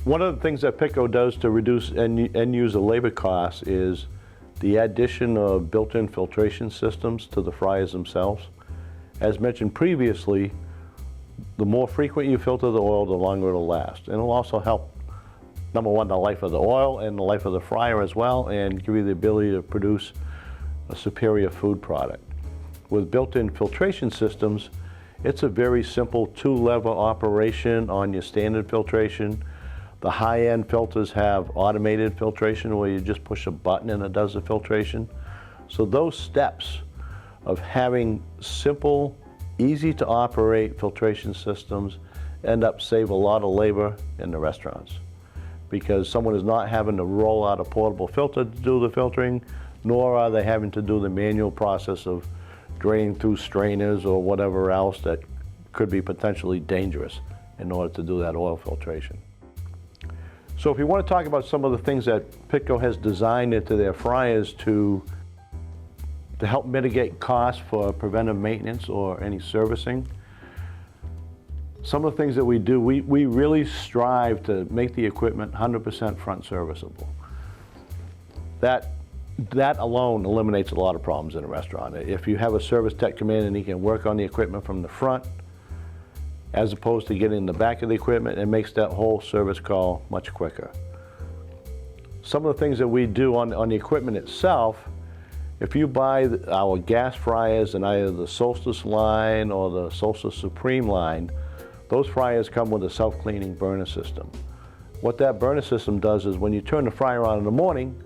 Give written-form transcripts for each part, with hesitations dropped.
One of the things that PITCO does to reduce end user labor costs is the addition of built-in filtration systems to the fryers themselves. As mentioned previously, the more frequent you filter the oil, the longer it'll last. And it'll also help, number one, the life of the oil and the life of the fryer as well, and give you the ability to produce a superior food product. With built-in filtration systems, it's a very simple two-lever operation on your standard filtration. The high-end filters have automated filtration where you just push a button and it does the filtration. So those steps of having simple, easy to operate filtration systems end up save a lot of labor in the restaurants, because someone is not having to roll out a portable filter to do the filtering, nor are they having to do the manual process of draining through strainers or whatever else that could be potentially dangerous in order to do that oil filtration. So if you want to talk about some of the things that PITCO has designed into their fryers to help mitigate costs for preventive maintenance or any servicing, some of the things that we do, we really strive to make the equipment 100% front serviceable. That alone eliminates a lot of problems in a restaurant. If you have a service tech come in and he can work on the equipment from the front, as opposed to getting in the back of the equipment, it makes that whole service call much quicker. Some of the things that we do on the equipment itself, if you buy our gas fryers in either the Solstice line or the Solstice Supreme line, those fryers come with a self-cleaning burner system. What that burner system does is when you turn the fryer on in the morning,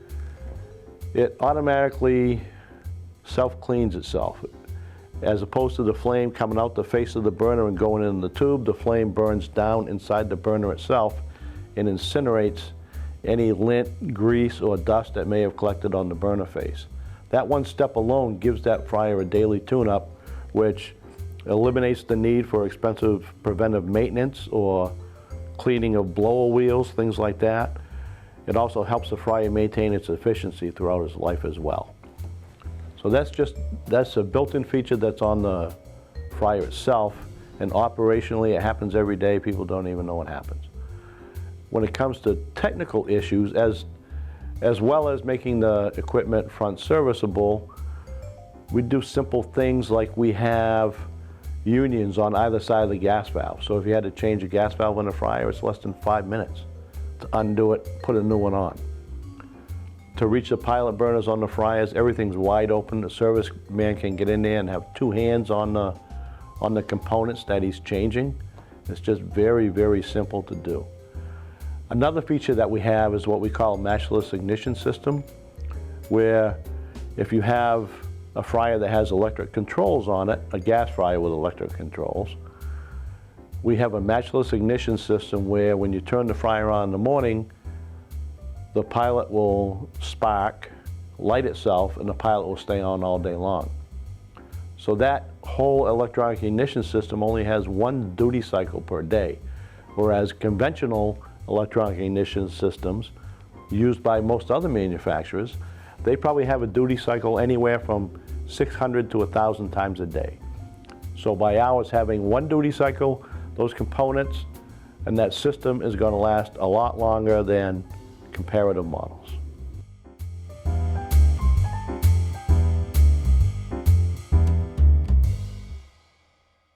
it automatically self-cleans itself. As opposed to the flame coming out the face of the burner and going in the tube, the flame burns down inside the burner itself and incinerates any lint, grease, or dust that may have collected on the burner face. That one step alone gives that fryer a daily tune-up, which eliminates the need for expensive preventive maintenance or cleaning of blower wheels, things like that. It also helps the fryer maintain its efficiency throughout its life as well. So that's a built-in feature that's on the fryer itself, and operationally it happens every day. People don't even know what happens. When it comes to technical issues, as well as making the equipment front serviceable, we do simple things like we have unions on either side of the gas valve. So if you had to change a gas valve in the fryer, it's less than 5 minutes to undo it, put a new one on. To reach the pilot burners on the fryers, everything's wide open. The service man can get in there and have two hands on the components that he's changing. It's just very, very simple to do. Another feature that we have is what we call a matchless ignition system, where if you have a fryer that has electric controls on it, a gas fryer with electric controls, we have a matchless ignition system where when you turn the fryer on in the morning, the pilot will spark, light itself, and the pilot will stay on all day long. So that whole electronic ignition system only has one duty cycle per day, whereas conventional electronic ignition systems used by most other manufacturers, they probably have a duty cycle anywhere from 600 to 1,000 times a day. So by ours having one duty cycle, those components and that system is going to last a lot longer than comparative models.